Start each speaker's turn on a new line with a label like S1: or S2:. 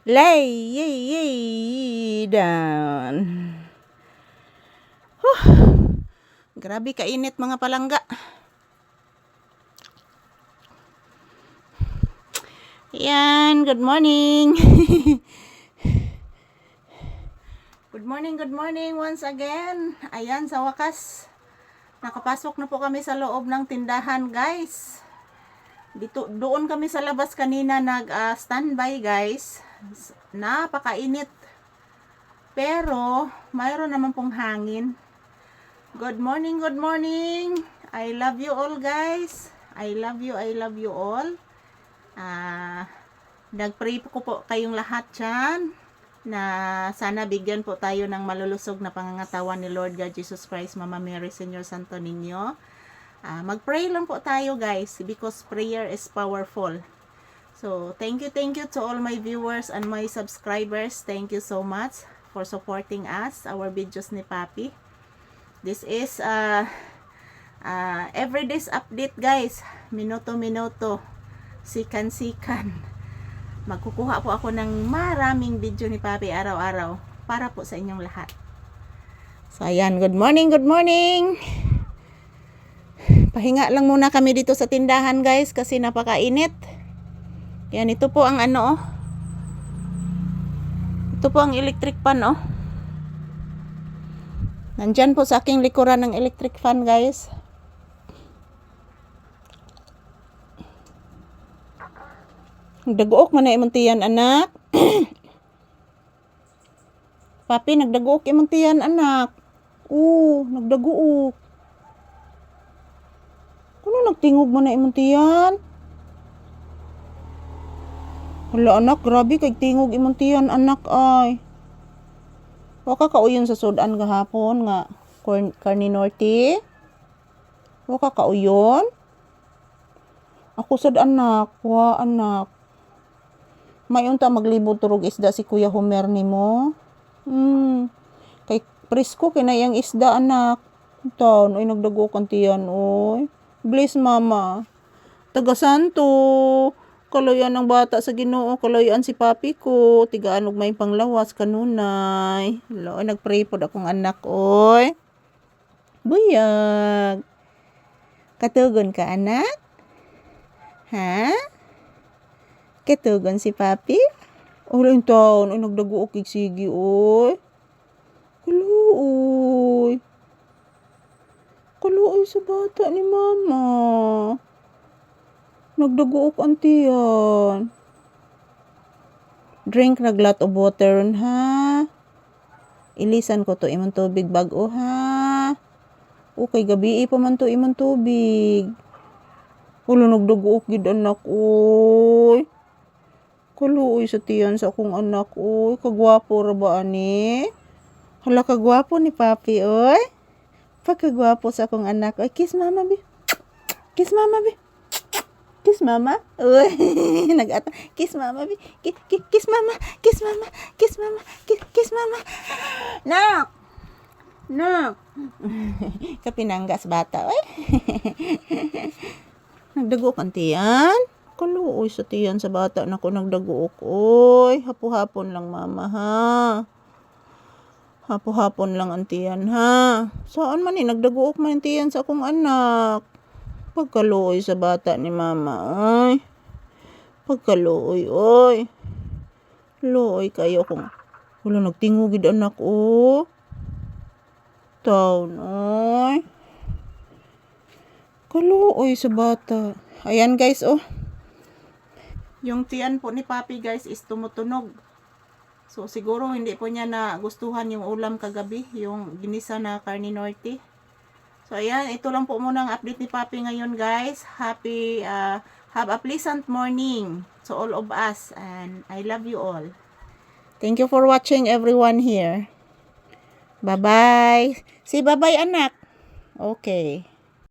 S1: Lay down. Grabe kainit mga palangga. Yan, good morning. Good morning once again. Ayan, sa wakas, nakapasok na po kami sa loob ng tindahan, guys. Doon kami sa labas kanina standby, guys. Napakainit. Pero mayroon naman pong hangin. Good morning. I love you all, guys. I love you all. Nagpray ko po kayong lahat dyan na sana bigyan po tayo ng malulusog na pangangatawan ni Lord God Jesus Christ, Mama Mary, Senyor Santo Niño. Mag-pray lang po tayo, guys, because prayer is powerful. So, thank you to all my viewers and my subscribers. Thank you so much for supporting us, our videos ni Papi. This is everyday's update, guys. Minuto, sikan. Magkukuha po ako ng maraming video ni Papi araw-araw para po sa inyong lahat. So, ayan, good morning. Pahinga lang muna kami dito sa tindahan, guys, kasi napakainit. Yan, ito po ang ito po ang electric fan, Nandyan po sa aking likuran ng electric fan, guys. Nagdaguok man na imong tiyan, anak. Papi, nagdaguok imong tiyan, anak. Nagdaguok. Kuno nagtingog man na imong tiyan? Hala, anak, grabe kay tingog imong tiyan, anak, ay. Waka kauyon sa sudan gahapon nga Carne Norte. Waka kauyon? Ako sad, anak. Anak. Mayunta maglibot turog isda si Kuya Homer nimo. Kay presko kinayang isda, anak. Taon ay nagdago kan tiyan, oy. Bless mama. Taga Santo. Kaloyan ng bata sa Ginoo, kaloyan si Papi ko. Tigaan og may panglawas kanunay. Hello, nagpray pod akong anak, oy. Buyag. Katugon ka, anak? Ha? Katugon si Papi? Ulan taon, ay nagdago og sige, oy. Kaluoy. Kaluoy sa bata ni mama. Nagdago og antiyan. Drink na lot of water, ha? Ilisan ko to imong tubig bag-o, ha? Okay, gabi pa man to imong tubig. Ulo nagdago og gid, anak, oy. Kaluoy sa tiyan sa akong anak, oy. Kagwapo ra ba ani? Hala, kagwapo ni Papi, oy. Pagkagwapo sa akong anak, oy. Kiss mama, bi. Kiss mama, bi. Kiss mama. Uy, nag-ata. Kiss mama, bi. Kiss mama. Kiss mama. Kiss mama. Kiss mama. No. Kapinanggas bata, oy. Nagdago kan tiyan. Kaluoy sa tiyan sa bata na ko nagdaguok, oy. Hapo-hapon lang, mama, ha. Hapo-hapon lang ang tiyan, ha. Saan man nagdaguok man ang tiyan sa akong anak. Pagkaluoy sa bata ni mama, oy. Pagkaluoy, oy. Luoy kayo kung wala nagtingugid, anak, Taon, oy. Kaluoy sa bata. Ayan, guys, Yung tiyan po ni Papi, guys, is tumutunog. So, siguro hindi po niya nagustuhan yung ulam kagabi, yung ginisa na Carne Norte. So, ayan, ito lang po muna ang update ni Papi ngayon, guys. Have a pleasant morning to all of us, and I love you all. Thank you for watching, everyone here. Bye-bye. Say bye-bye, anak. Okay.